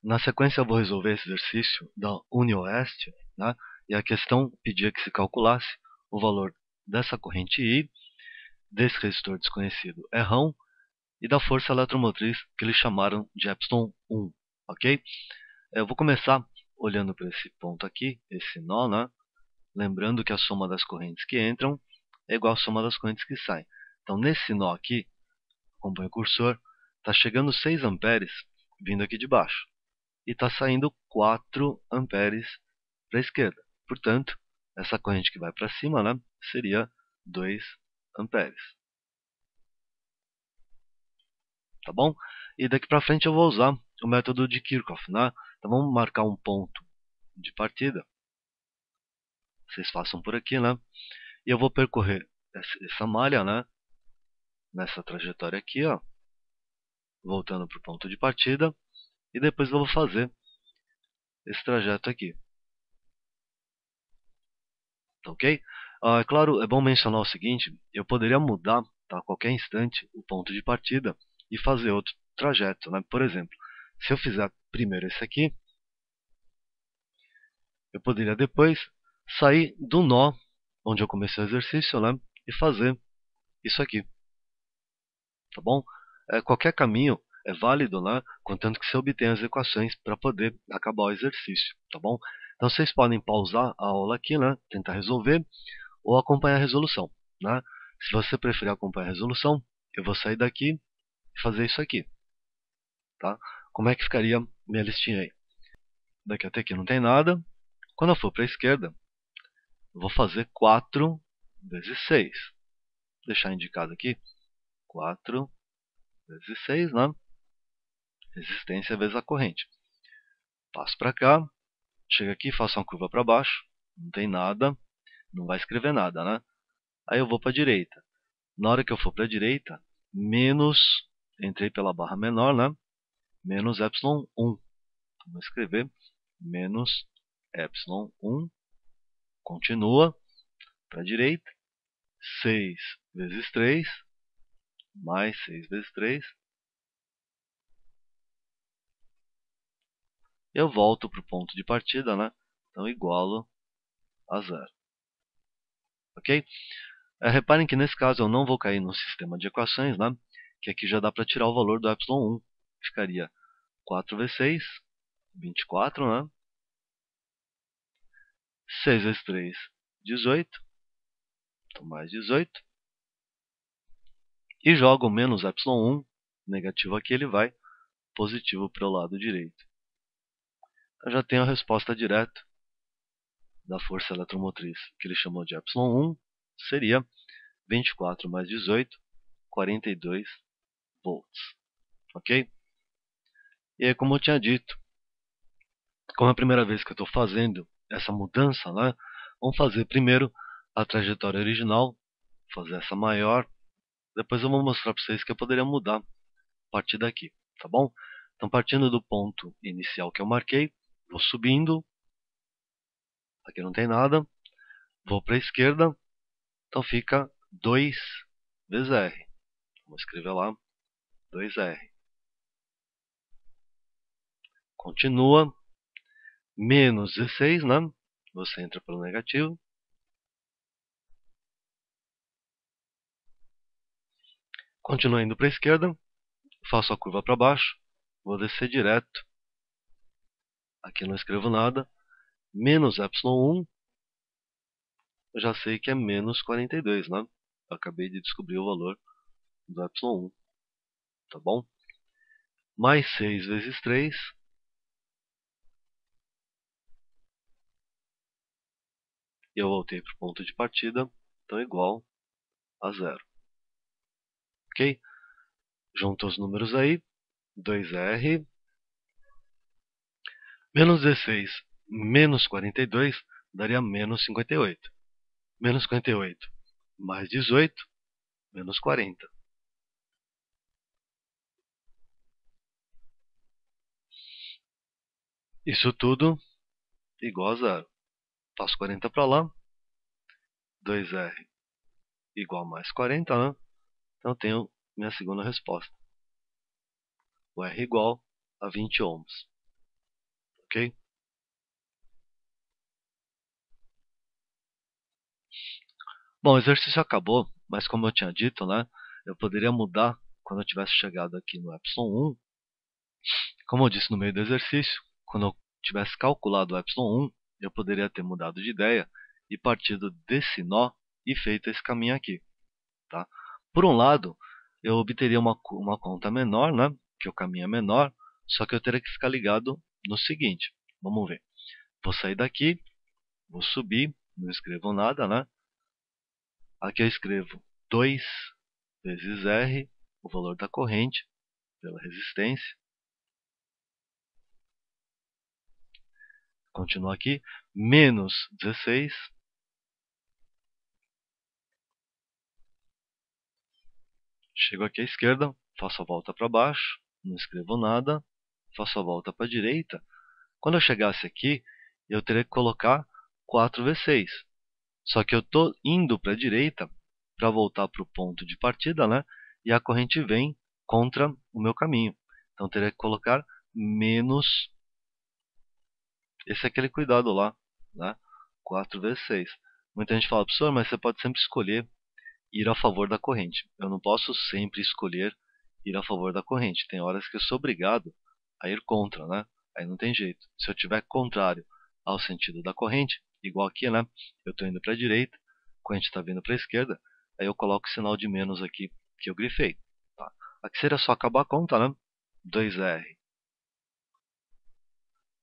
Na sequência eu vou resolver esse exercício da UniOeste, né? E a questão pedia que se calculasse o valor dessa corrente I, desse resistor desconhecido Rão e da força eletromotriz que eles chamaram de ε1, ok? Eu vou começar olhando para esse ponto aqui, esse nó, né? Lembrando que a soma das correntes que entram é igual à soma das correntes que saem. Então, nesse nó aqui, acompanha o cursor, está chegando 6 amperes vindo aqui de baixo. E está saindo 4 amperes para a esquerda. Portanto, essa corrente que vai para cima, né, seria 2 amperes. Tá bom? E daqui para frente eu vou usar o método de Kirchhoff, né? Então vamos marcar um ponto de partida. Vocês façam por aqui, né? E eu vou percorrer essa malha, né? Nessa trajetória aqui, ó. Voltando para o ponto de partida. E depois eu vou fazer esse trajeto aqui. Ok? É claro, é bom mencionar o seguinte, eu poderia mudar, tá, a qualquer instante o ponto de partida e fazer outro trajeto, né? Por exemplo, se eu fizer primeiro esse aqui, eu poderia depois sair do nó onde eu comecei o exercício, né? E fazer isso aqui, tá bom? Qualquer caminho é válido, né? Contanto que você obtenha as equações para poder acabar o exercício, tá bom? Então vocês podem pausar a aula aqui, né? Tentar resolver ou acompanhar a resolução, né? Se você preferir acompanhar a resolução, eu vou sair daqui e fazer isso aqui, tá? Como é que ficaria minha listinha aí? Daqui até aqui não tem nada. Quando eu for para a esquerda, eu vou fazer 4 vezes 6. Vou deixar indicado aqui 4 vezes 6, né? Resistência vezes a corrente. Passo para cá, chego aqui, faço uma curva para baixo, não tem nada, não vai escrever nada, né? Aí eu vou para a direita. Na hora que eu for para a direita, menos, entrei pela barra menor, né? Menos ε1. Vou escrever menos ε1. Continua para a direita. 6 vezes 3, mais 6 vezes 3. Eu volto para o ponto de partida, né? Então, igualo a zero. Ok? Reparem que nesse caso eu não vou cair no sistema de equações, né? Que aqui já dá para tirar o valor do ε1. Ficaria 4 vezes 6, 24, né? 6 vezes 3, 18. Então, mais 18. E jogo menos ε1, negativo aqui, ele vai positivo para o lado direito. Eu já tenho a resposta direta da força eletromotriz, que ele chamou de ε1, seria 24 mais 18, 42 volts. Ok? E aí, como eu tinha dito, como é a primeira vez que eu estou fazendo essa mudança, né, vamos fazer primeiro a trajetória original, fazer essa maior, depois eu vou mostrar para vocês que eu poderia mudar a partir daqui, tá bom? Então, partindo do ponto inicial que eu marquei, vou subindo, aqui não tem nada, vou para a esquerda, então fica 2 vezes R. Vou escrever lá 2R. Continua, menos 16, né? Você entra pelo negativo. Continua indo para a esquerda, faço a curva para baixo, vou descer direto. Aqui não escrevo nada. Menos ε1, eu já sei que é menos 42, né? Eu acabei de descobrir o valor do ε1, tá bom? Mais 6 vezes 3. E eu voltei para o ponto de partida, então igual a zero. Ok? Junto os números aí, 2R, menos 16, menos 42, daria menos 58. Menos 58, mais 18, menos 40. Isso tudo igual a zero. Passo 40 para lá, 2R igual a mais 40, né? Então eu tenho minha segunda resposta. O R igual a 20 ohms. ok? Bom, o exercício acabou, mas como eu tinha dito, né, eu poderia mudar quando eu tivesse chegado aqui no epsilon 1. Como eu disse no meio do exercício, quando eu tivesse calculado o epsilon 1, eu poderia ter mudado de ideia e partido desse nó e feito esse caminho aqui. Tá? Por um lado, eu obteria uma conta menor, né, que o caminho é menor, só que eu teria que ficar ligado no seguinte. Vamos ver. Vou sair daqui, vou subir, não escrevo nada, né? Aqui eu escrevo 2 vezes R, o valor da corrente, pela resistência. Continua aqui, menos 16. Chego aqui à esquerda, faço a volta para baixo, não escrevo nada, faço a volta para a direita. Quando eu chegasse aqui, eu teria que colocar 4 vezes 6. Só que eu estou indo para a direita para voltar para o ponto de partida, né? E a corrente vem contra o meu caminho. Então, eu teria que colocar menos. Esse é aquele cuidado lá, né? 4 vezes 6. Muita gente fala, professor, mas você pode sempre escolher ir a favor da corrente. Eu não posso sempre escolher ir a favor da corrente. Tem horas que eu sou obrigado a ir contra, né? Aí não tem jeito. Se eu tiver contrário ao sentido da corrente, igual aqui, né? Eu estou indo para a direita, a corrente está vindo para a esquerda, aí eu coloco o sinal de menos aqui que eu grifei. Tá? Aqui seria só acabar a conta, né? 2R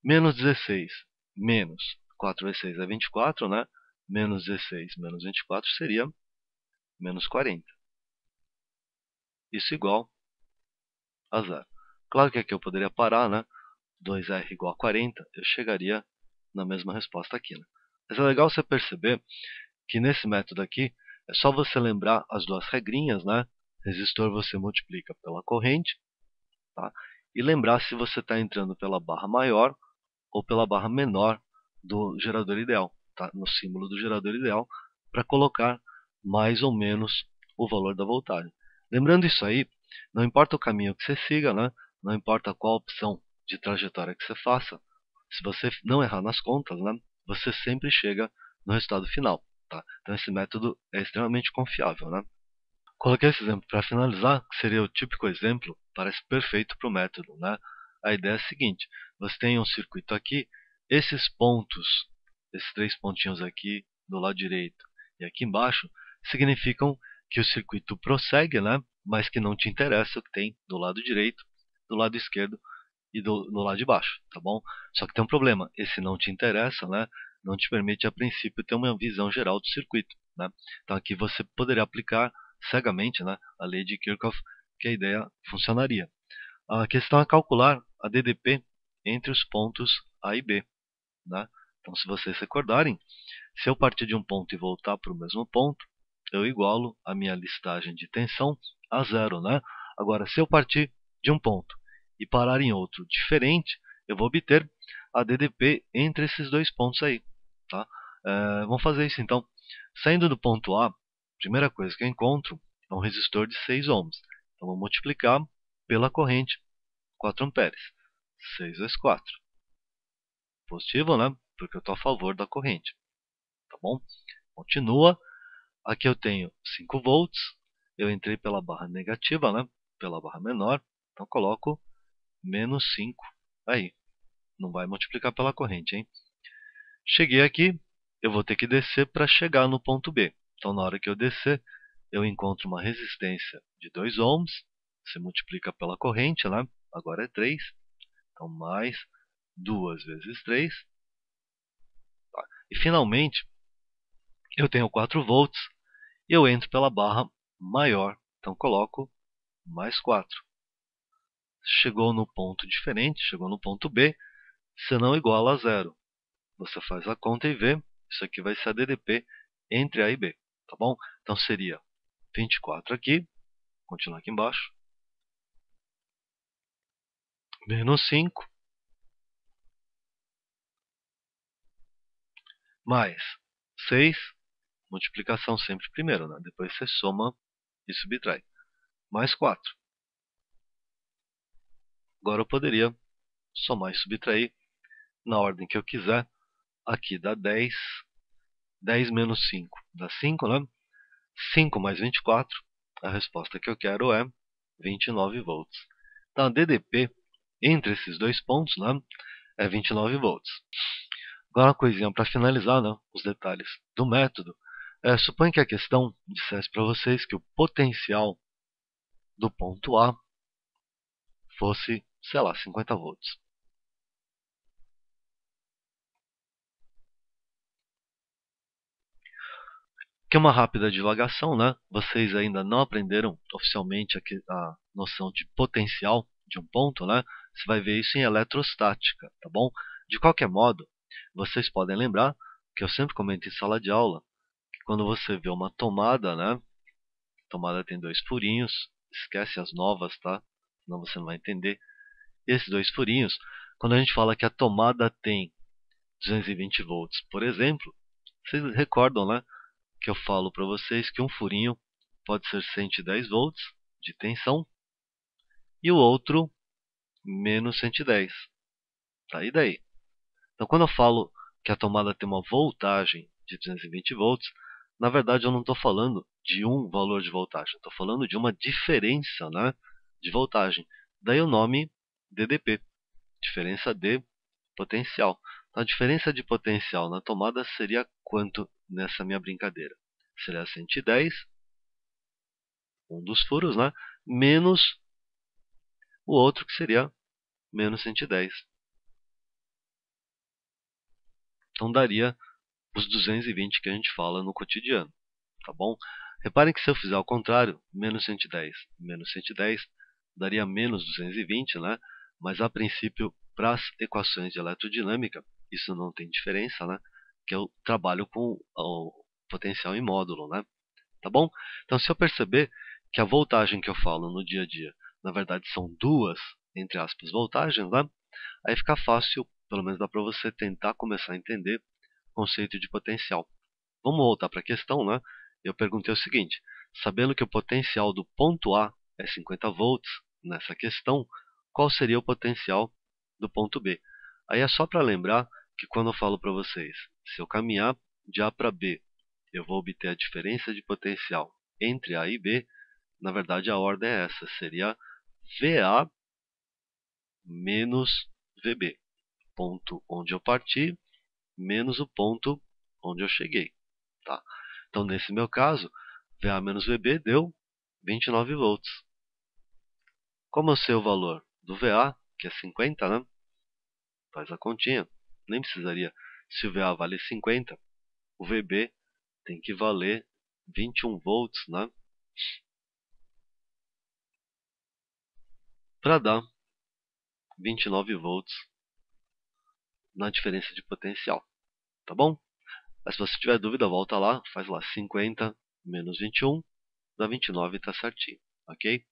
menos 16 menos 4 vezes 6 é 24, né? Menos 16 menos 24 seria menos 40. Isso igual a zero. Claro que aqui eu poderia parar, né? 2R igual a 40, eu chegaria na mesma resposta aqui. Né? Mas é legal você perceber que nesse método aqui, é só você lembrar as duas regrinhas, né? Resistor você multiplica pela corrente, tá? E lembrar se você está entrando pela barra maior ou pela barra menor do gerador ideal, tá? No símbolo do gerador ideal, para colocar mais ou menos o valor da voltagem. Lembrando isso aí, não importa o caminho que você siga, né? Não importa qual opção de trajetória que você faça, se você não errar nas contas, né? Você sempre chega no resultado final. Tá? Então esse método é extremamente confiável. Né? Coloquei esse exemplo para finalizar, que seria o típico exemplo, parece perfeito para o método. Né? A ideia é a seguinte, você tem um circuito aqui, esses pontos, esses 3 pontinhos aqui do lado direito e aqui embaixo, significam que o circuito prossegue, né? Mas que não te interessa o que tem do lado direito, do lado esquerdo e do lado de baixo, tá bom? Só que tem um problema, esse não te interessa, né? Não te permite a princípio ter uma visão geral do circuito, né? Então aqui você poderia aplicar cegamente, né, a lei de Kirchhoff, que a ideia funcionaria. A questão é calcular a DDP entre os pontos A e B, né? Então se vocês recordarem, se eu partir de um ponto e voltar para o mesmo ponto, eu igualo a minha listagem de tensão a zero, né? Agora, se eu partir de um ponto e parar em outro diferente, eu vou obter a DDP entre esses dois pontos aí, tá? Vamos fazer isso então. Saindo do ponto A, a primeira coisa que eu encontro é um resistor de 6 ohms. Então, vou multiplicar pela corrente 4 amperes. 6 vezes 4. Positivo, né? Porque eu estou a favor da corrente. Tá bom? Continua. Aqui eu tenho 5 volts. Eu entrei pela barra negativa, né? Pela barra menor. Então, coloco menos 5 aí. Não vai multiplicar pela corrente, hein? Cheguei aqui, eu vou ter que descer para chegar no ponto B. Então, na hora que eu descer, eu encontro uma resistência de 2 ohms. Você multiplica pela corrente, né? Agora é 3. Então, mais 2 vezes 3. Tá? E, finalmente, eu tenho 4 volts. E eu entro pela barra maior. Então, coloco mais 4. Chegou no ponto diferente, chegou no ponto B, você não iguala a zero. Você faz a conta e vê, isso aqui vai ser a DDP entre A e B, tá bom? Então seria 24 aqui, continuar aqui embaixo, menos 5, mais 6, multiplicação sempre primeiro, né? Depois você soma e subtrai, mais 4. Agora eu poderia somar e subtrair na ordem que eu quiser. Aqui dá 10. 10 menos 5 dá 5, né? 5 mais 24, a resposta que eu quero é 29 volts. Então, a DDP entre esses dois pontos, né, é 29 volts. Agora, uma coisinha para finalizar, né, os detalhes do método. Suponha que a questão dissesse para vocês que o potencial do ponto A fosse, sei lá, 50 volts. Que é uma rápida divagação, né? Vocês ainda não aprenderam oficialmente a noção de potencial de um ponto, né? Você vai ver isso em eletrostática, tá bom? De qualquer modo, vocês podem lembrar que eu sempre comento em sala de aula que quando você vê uma tomada, né? A tomada tem dois furinhos, esquece as novas, tá? Senão você não vai entender. E esses dois furinhos, quando a gente fala que a tomada tem 220 volts, por exemplo, vocês recordam, né? Que eu falo para vocês que um furinho pode ser 110 volts de tensão e o outro menos 110. Tá? E daí? Então, quando eu falo que a tomada tem uma voltagem de 220 volts, na verdade eu não estou falando de um valor de voltagem, estou falando de uma diferença, né, de voltagem. Daí o nome DDP, diferença de potencial. Então, a diferença de potencial na tomada seria quanto nessa minha brincadeira? Seria 110, um dos furos, né? Menos o outro que seria menos 110. Então daria os 220 que a gente fala no cotidiano, tá bom? Reparem que se eu fizer ao contrário, menos 110, menos 110, daria menos 220, né? Mas a princípio, para as equações de eletrodinâmica, isso não tem diferença, né? Que eu trabalho com o potencial em módulo, né? Tá bom? Então, se eu perceber que a voltagem que eu falo no dia a dia, na verdade, são duas, entre aspas, voltagens, né? Aí fica fácil, pelo menos dá para você tentar começar a entender o conceito de potencial. Vamos voltar para a questão, né? Eu perguntei o seguinte: sabendo que o potencial do ponto A é 50 volts nessa questão, qual seria o potencial do ponto B? Aí é só para lembrar que quando eu falo para vocês, se eu caminhar de A para B, eu vou obter a diferença de potencial entre A e B, na verdade a ordem é essa, seria VA menos VB. Ponto onde eu parti menos o ponto onde eu cheguei. Tá? Então, nesse meu caso, VA menos VB deu 29 volts. Como eu sei o valor do VA, que é 50, né? Faz a continha. Nem precisaria. Se o VA vale 50, o VB tem que valer 21 volts, né? Para dar 29 volts na diferença de potencial. Tá bom? Mas se você tiver dúvida, volta lá, faz lá 50 menos 21, dá 29 e está certinho. Ok?